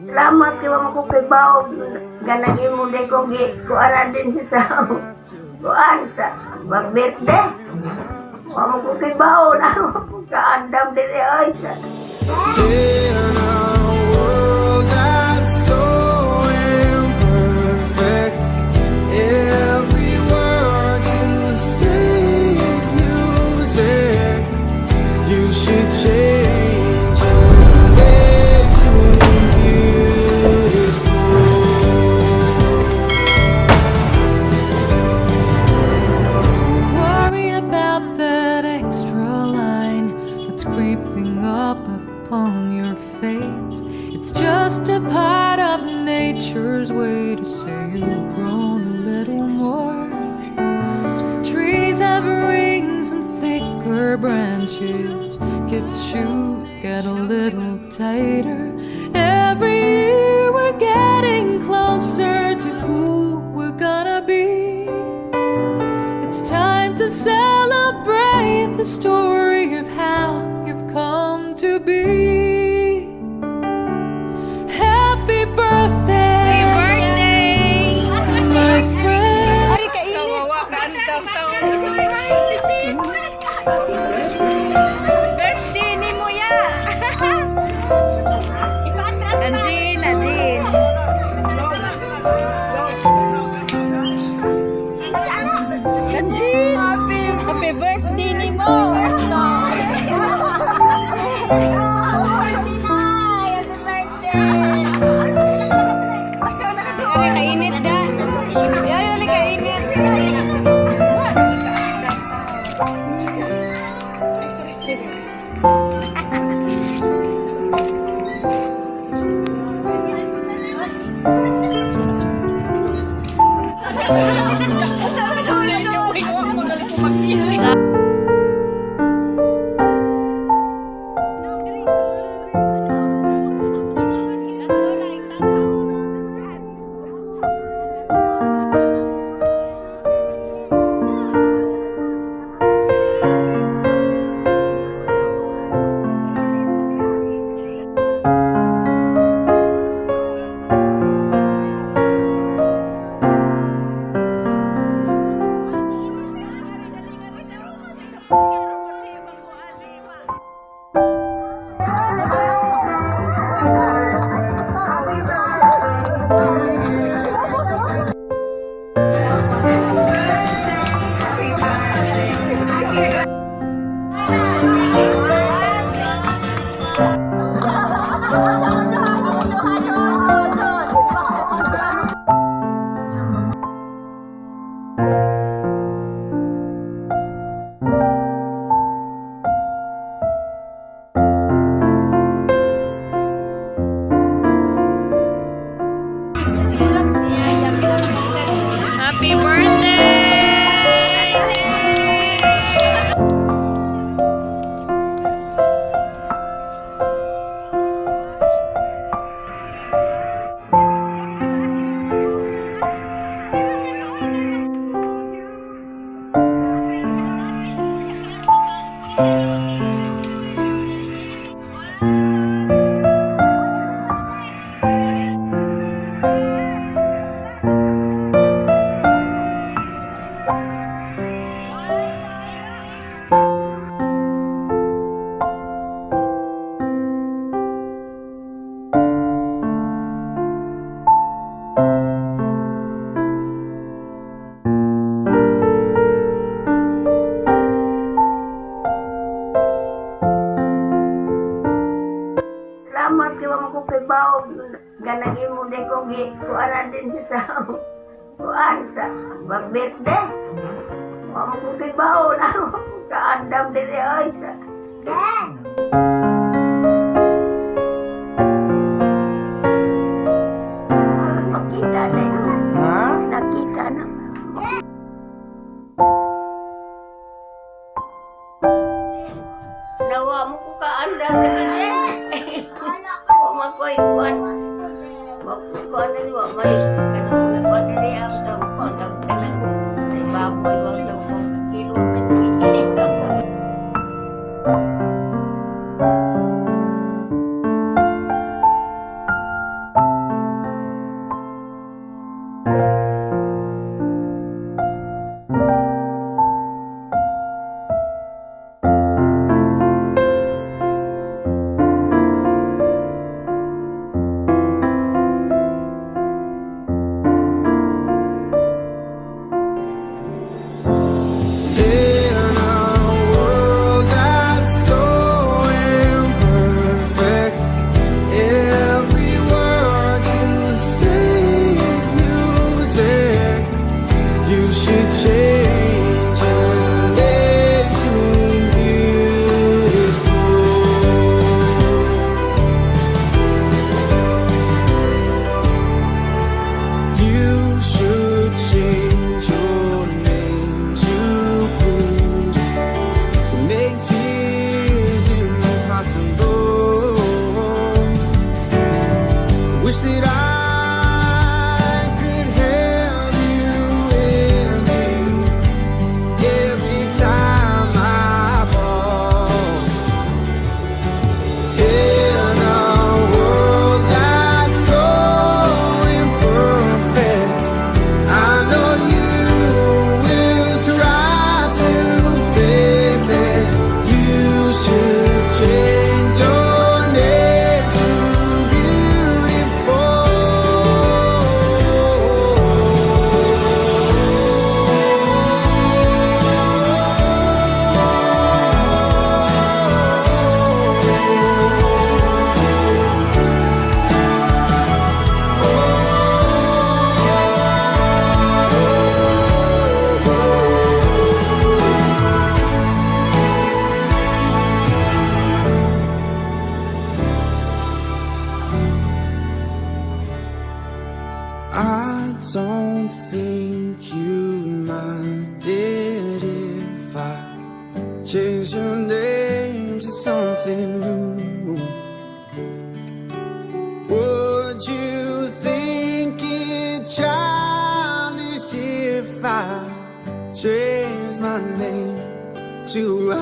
Salamat kay mo ko kay Bao. Ganagi mo de ko kuan din sa kuan sa birthday. Mo ko kay Bao na kaandam din ay sa. In a world that's so imperfect, every word you say is music. You should change your name to beautiful. Don't worry about that extra line that's creeping up upon your face. It's just a part of nature's way to say you've grown a little more. Trees have rings and thicker branches. Kids' shoes get a little tighter. Every year we're getting closer to who we're gonna be. It's time to celebrate the story of how you've come to be. Happy birthday, my friend. Birthday ni mo ya. Anjin, Anjin. Anjin, happy birthday ni mo. Ay, kainit ka. Yari ulit kainit. Happy birthday! Salamat kay mo ko kay Bao. Ganagi mo de ko kuan din sa kuan sa birthday. Mo ko kay Bao na kaandam din ay sa. Makita na yun. Ha? Nakita na. Nawa mo ko kaandam din eh. Makoy kuan. Makuan na niwa may kanang mga kuan na niya sa kontag kanang may baboy wag daw ko kilo na niya. wish that I could have you with me every time I fall. In a world that's so imperfect, I know you will try to fix it. You should change your name to beautiful. I don't think you minded if I change your name to something new. Would you think it childish if I changed my name to